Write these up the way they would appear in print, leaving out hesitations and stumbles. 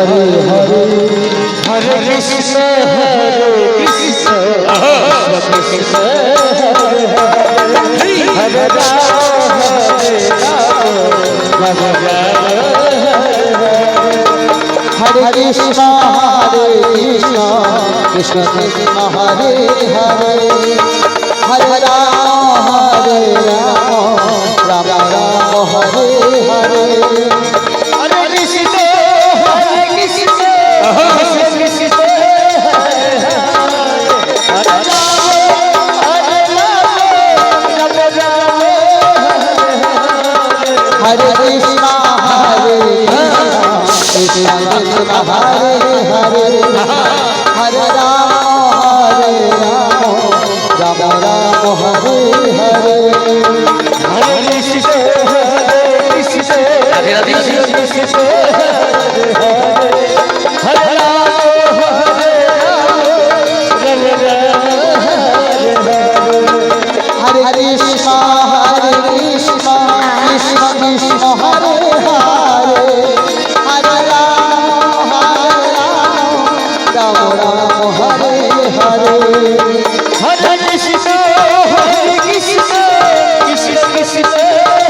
हरे हरे हरे कृष्ण कृष्ण कृष्ण हरे राम राम हरे कृष्ण कृष्ण कृष्ण हरे हरे हरे राम राम राम हरे हरे हरे कृष्ण हरे कृष्णा हरे कृष्णा कृष्णा हरे हरे हरे राम राम राम हरे हरे हरे कृष्ण राधे राधे कृष्ण हरे राम हरे कृष्णा कृष्ण कृष्ण हरे हरे हरे राम राम राम हरे हरे हरे कृष्ण कृष्ण कृष्ण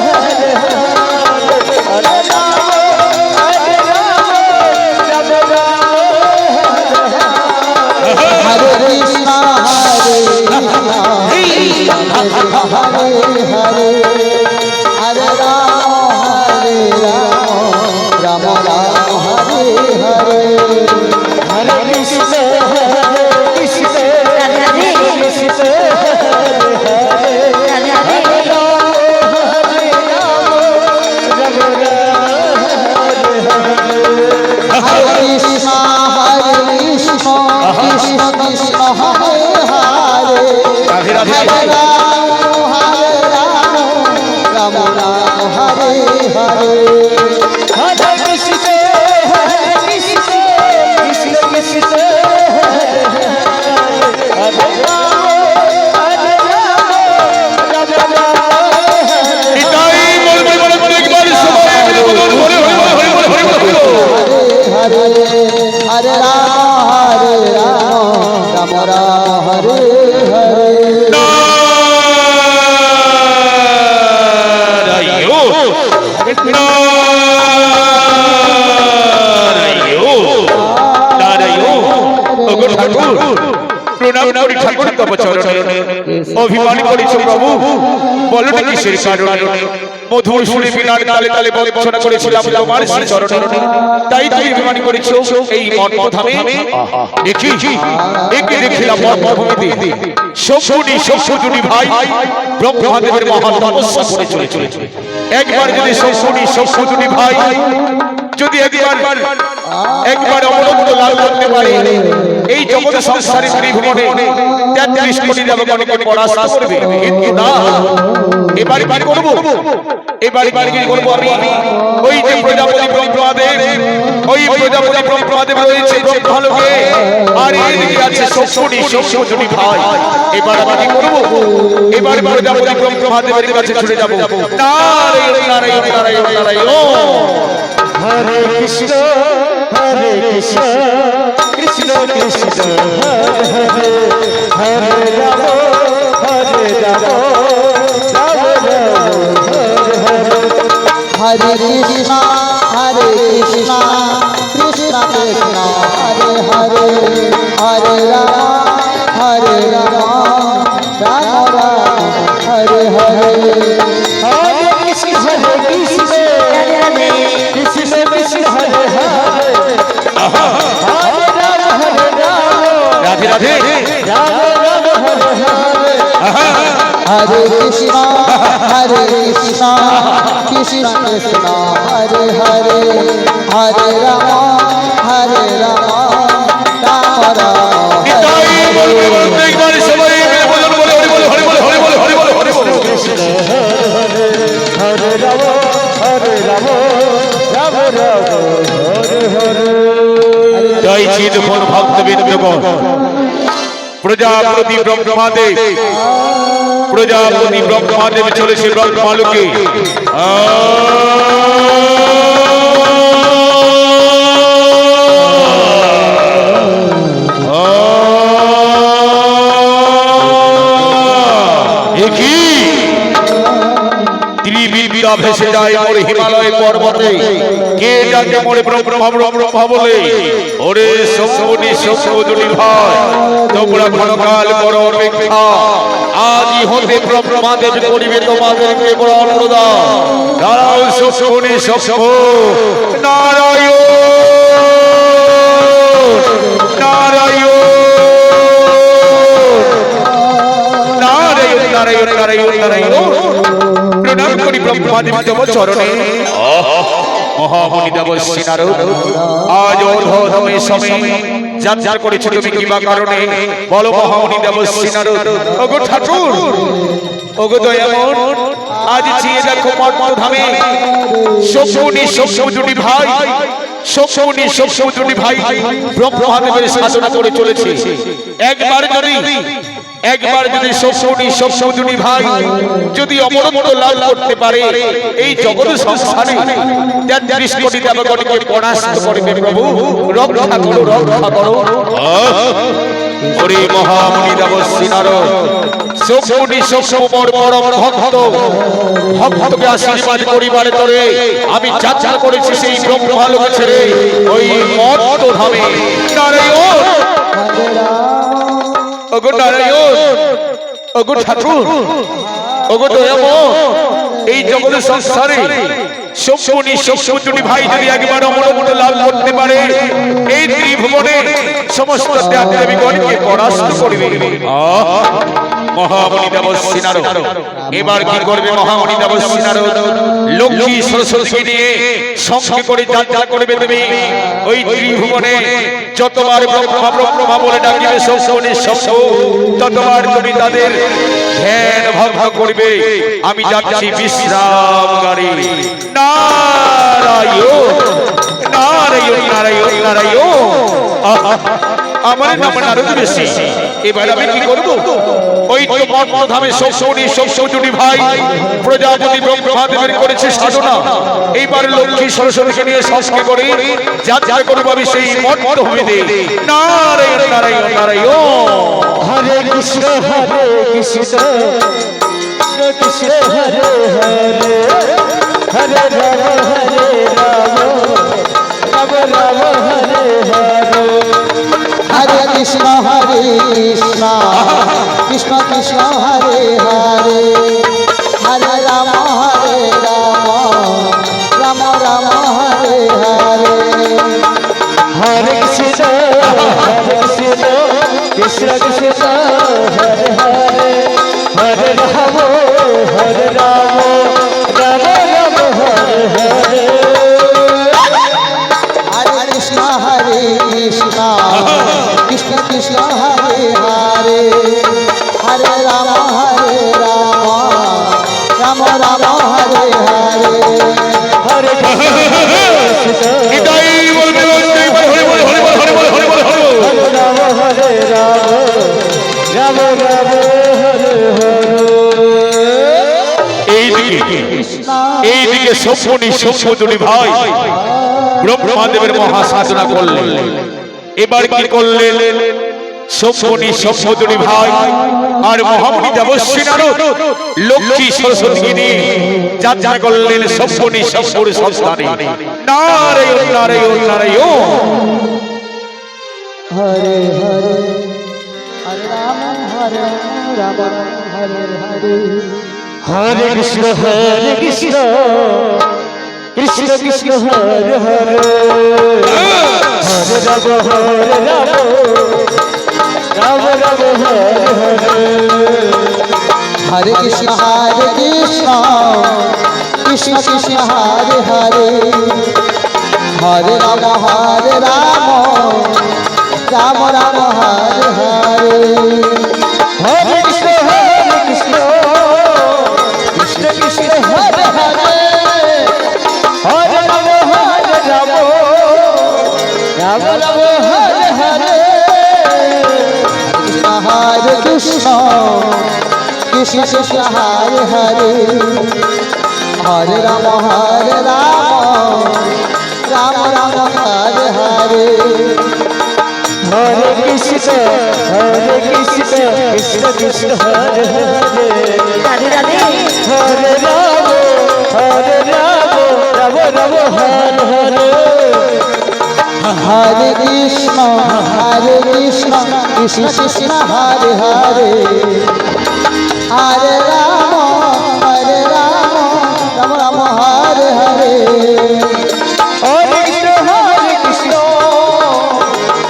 हरे हरे राम राम हरे कृष्ण हरे हरे हरे राम राम राम हरे हरे हरे कृष्ण कृष्ण कृष्ण हरे हरे कृष्ण कृष्ण कृष्ण हरे हरे हरे राम राम हरे हरे हरे कृष्ण कृष्ण कृष्ण हरे हरे हरे राम राम हरे हरे অভিমান করেছো প্রভু, বলো না কিসের কারণে? মধুর সুরে বিনার তালে তালে বন্দনা করেছিলাম তোমার শ্রী চরণে, তাই তুমি অভিমান করেছো এই মর্মধামে। দেখি একে দেখিলাম মর্মভূমিতে শকুনি শকুনি ভাই ব্রহ্মদেবের মহা তপস্যা করে চলেছে। একবার যদি শকুনি ভাই যদি একবার অবলম্বন লাভ করতে পারে, এই জগৎ সংসারে ত্রিভুবনে 33 কোটি দেবগণকে পরাস্ত করবে। কিন্তু না, এবারে কি করব? এবারে কি করব? আমি ওই যে প্রজাপতি ব্রহ্মদেব, ওই প্রজাপতি ব্রহ্মদেব রয়েছে ব্রহ্মলোকে, আর এদিকে আছে শকুনি ভাই। এবার আমি কি করব? এবার প্রজাপতি ব্রহ্মদেবের কাছে ছুটে যাব। নারায়ণ নারায়ণ নারায়ণ নারায়ণ। हरे कृष्ण कृष्ण कृष्ण हरे हरे हरे राम राम हरे कृष्ण कृष्ण कृष्ण हरे हरे हरे राम राम राम हरे हरे हरे कृष्ण कृष्ण कृष्ण हरे हरे राधे राधे राम राम हरे हरे हरे कृष्ण कृष्ण कृष्ण हरे हरे हरे राम राम राम हरे राम हरे राम राम राम हरे हरे जय चिद भक्त बिंदुगण प्रजापति ब्रह्मदेव चले से ब्रह्मलोके ভেসে যায় মোর হিমালয় পর্বতে, কে ডাকে মোরে ব্রহ্মা ব্রহ্মা বলে। ওরে শম্ভুনি শম্ভুনি ভাই, তোমরা ক্ষণকাল করো অপেক্ষা, আজই হতে ব্রহ্মাদেব করিবে তোমাদেরকে বড় অনুদান। দাঁড়াও শম্ভুনি শম্ভু, নারায়ণ নারায়ণ নারায়ণ নারায়ণ নারায়ণ নারায়ণ। প্রণাম করি ব্রহ্মাদেব তব চরণে। মহামণি দেবশ্রী নারদ, আজ অধমে সময়ে যাত্রা করেছো তুমি কিবা কারণে, বলো মহামণি দেবশ্রী নারদ। ওগো ঠাকুর, ওগো দয়াময়, আজ চেয়ে দেখো মর্মধামে শম্ভুনি শম্ভু দুটি ভাই, শম্ভুনি শম্ভু দুটি ভাই ব্রহ্মদেবের সাধনা করে চলেছে। একবার যদি শম্ভুনি শম্ভু দুটি ভাই যদি অমরত্ব লাভ করতে পারে, এই জগৎ সংসারে ৩৩ কোটি দেবগণকে পরাস্ত করবে। প্রভু রক্ষা করো, রক্ষা করো। ওরে মহামণি দেবশ্রী নারদ, শম্ভুনি শম্ভু মোর পরম ভক্ত, ভক্তকে আশীর্বাদ করিবারে তরে আমি যাত্রা করেছি সেই ব্রহ্মলোক ছেড়ে ওই মর্তধামে। নারায়ণ, ওগো নারায়ণ, ওগো ঠাকুর, ওগো দয়াময়, এই জগৎ সংসারে শম্ভুনি শম্ভু দুটি ভাই যদি একবার অমরত্ব লাভ করতে পারে, এই ত্রিভুবনে সমস্ত দেবদেবীগণকে পরাস্ত করিবে। মহামণি দেবশ্রী নারদ এবার কি করবে? মহামণি দেবশ্রী নারদ লক্ষ্মী সরস্বতী নিয়ে সঙ্গে করে যাত্রা করবে তুমি ওই ত্রিভুবনে। যতবার ব্রহ্মা ব্রহ্মা বলে ডাকিবে শম্ভুনি শম্ভু, ততবার তুমি তাদের ধ্যান ভঙ্গ করবে। আমি যাচ্ছি বিশ্রাম গাড়ি। নারায়ণ নারায়ণ নারায়ণ নারায়ণ। আমার নাম নারদ ঋষি। এবার আমি কি করব? ওই তো মর্মধামে শম্ভুনি শম্ভু দুটি ভাই প্রজাপতি ব্রহ্মাদেবের করেছে সাধনা। এইবার লক্ষ্মী সরস্বতীকে নিয়ে সঙ্গে করে যাত্রা করবো আমি সেই মর্মভূমিতে। নারায়ণ নারায়ণ নারায়ণ। হরে কৃষ্ণ কৃষ্ণ কৃষ্ণ হরে হরে, হরে রাম হরে রাম, রাম রাম হরে হরে। হরে কৃষ্ণ কৃষ্ণ কৃষ্ণ হরে হরে, হরে রাম রাম রাম হরে হরে। হরে কৃষ্ণ কৃষ্ণ কৃষ্ণ হরে হরে, হরে রাম রাম রাম হরে হরে। হরে কৃষ্ণ কৃষ্ণ কৃষ্ণ হরে হরে, হরে রাম রাম রাম হরে হরে। হরে কৃষ্ণ এটাই বলবে, হরে বল হরে বল হরে বল হরে বল হরে বল। রাম হরে রাম, রাম রাম হরে হরে। এইদিকে শম্ভুনি শম্ভু দুটি ভাই ব্রহ্মাদেবের মহা সাধনা করলেন। এবার কি করলেন? শম্ভুনি শম্ভু দুটি ভাই আর মহামণি দেবশ্রী নারদ লক্ষ্মী সরস্বতীকে নিয়ে যাত্রা করলেন শম্ভুনি শম্ভুর সংস্থানে। নারায়ণ নারায়ণ নারায়ণ। হরে হরে, হরে রাম রাম হরে হরে। হরে কৃষ্ণ কৃষ্ণ কৃষ্ণ হরে হরে, হরে রাম রাম রাম হরে হরে। হরে কৃষ্ণ কৃষ্ণ কৃষ্ণ হরে হরে, হরে রাম রাম রাম হরে হরে। হরে কৃষ্ণ কৃষ্ণ কৃষ্ণ হরে হরে, হরে রাম রাম রাম হরে হরে। হরে কৃষ্ণ কৃষ্ণ কৃষ্ণ হরে হরে, হরে রাম রাম রাম হরে হরে। হরে কৃষ্ণ কৃষ্ণ কৃষ্ণ হরে হরে, হরে রাম হরে রাম রাম রাম হরে হরে কৃষ্ণ কৃষ্ণ কৃষ্ণ হরে হরে হরে রাম রাম রাম হরে হরে হরে কৃষ্ণ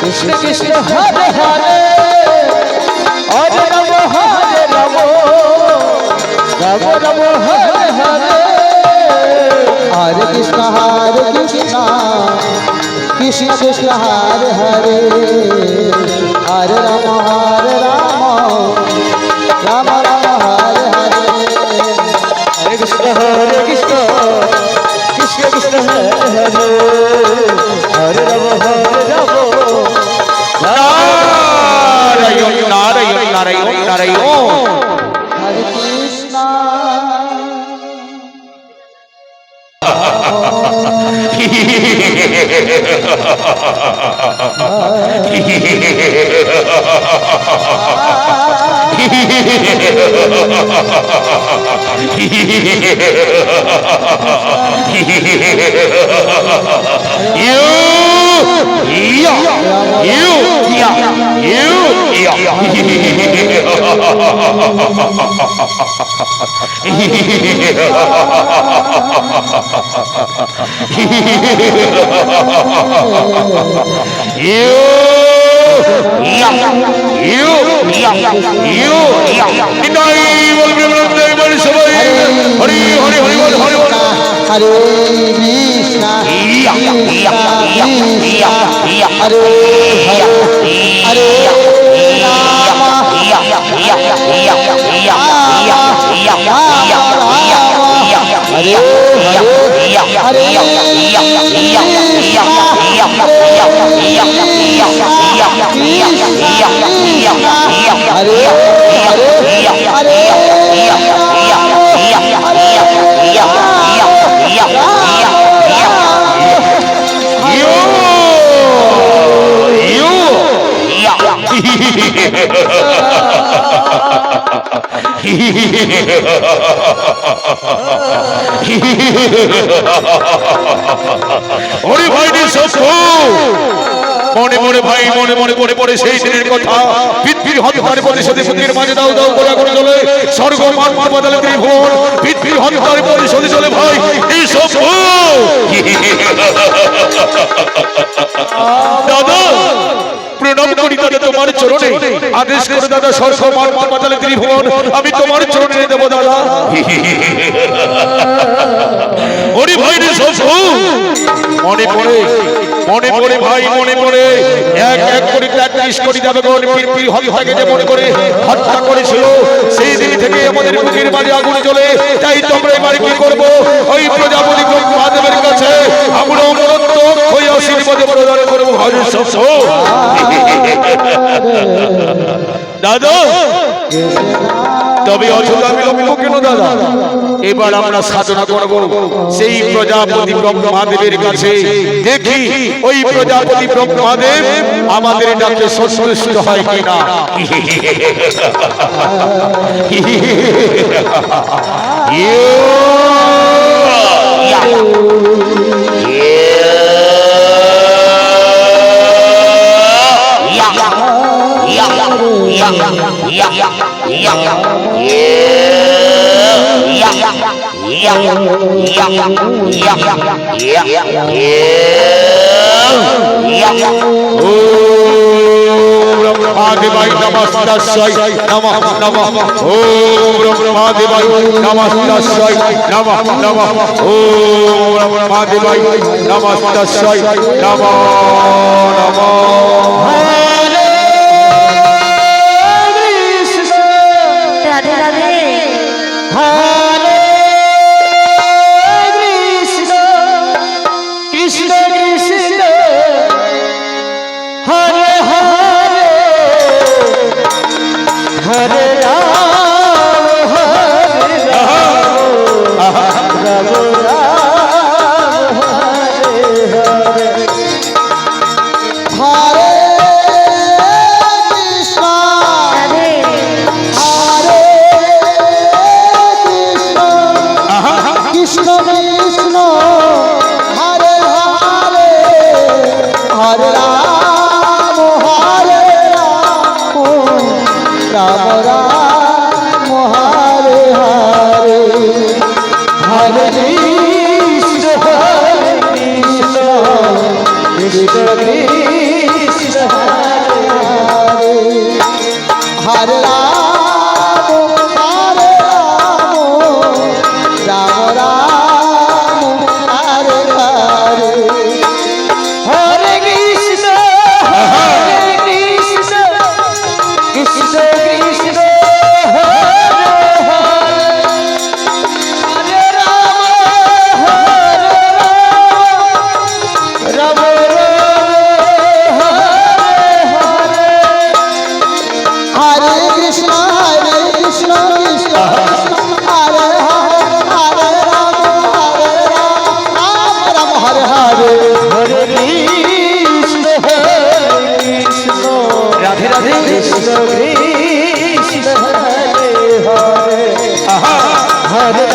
কৃষ্ণ কৃষ্ণ হরে হরে হরে রাম রাম রাম হরে হরে হরে কৃষ্ণ কৃষ্ণ কৃষ্ণ হরে হরে হরে রাম রাম রাম হরে হরে হরে কৃষ্ণ কৃষ্ণ কৃষ্ণ হরে হরে হরে রাম নারায়ণ নারায়ণ নারায়ণ নারায়ণ হরে কৃষ্ণ হরে কৃষ্ণ হরে হরে ওরে ভাইটি সত্য মনে মনে ভাই মনে মনে পড়ে পড়ে সেই দিনের কথা পৃথিবীর হত্যার প্রতিশোধে পৃথিবীর মাঝে দাও দাও করে করে চলে স্বর্গ মান বদলে ত্রিভুবন পৃথিবীর হত্যার প্রতিশোধে চলে ভাই এই সত্য দাদা প্রণাম করি দাদা তোমার চরণে আদেশ করে দাদা স্বর্গ মান বদলে ত্রিভুবন আমি তোমার চরণে দেব দাদা ওরে ভাই রে সত্য মনে পড়ে ভাই মনে পড়ে এক এক করে 33 কোটি দেবগণ পৃথিবীর হত্যাকে যে মনে করে হত্যা করেছিল সেই দিন থেকে আমাদের বুকের মাঝে আগুন জ্বলে তাই তোমরা এবারে কি করব ওই প্রজাপতি ব্রহ্মদেবের কাছে আমরা অনুরক্ত হয়ে আশীর্বাদ প্রদান করব হরে সত্য দাদা তবে অযথা বিলম্ব কেন দাদা এবার আমরা সাধনা করব সেই প্রজাপতি ব্রহ্মদেবের কাছে দেখি ওই প্রজাপতি ব্রহ্মদেব আমাদের ডাকে সন্তুষ্ট হয় কিনা ব্রহ্মাদেবায় নমস্তাস্যৈ নমঃ নমঃ ওম ব্রহ্মাদেবায় নমস্তাস্যৈ নমঃ নমঃ ওম ব্রহ্মাদেবায় নমস্তাস্যৈ নমঃ নমঃ রাধে রাধে হরে কৃষ্ণ কৃষ্ণ কৃষ্ণ হরে হরে হরে রাম হরে রাম রাম রাম হরে হরে হরে রাধে কৃষ্ণ কৃষ্ণ হরে হরে আহা হরে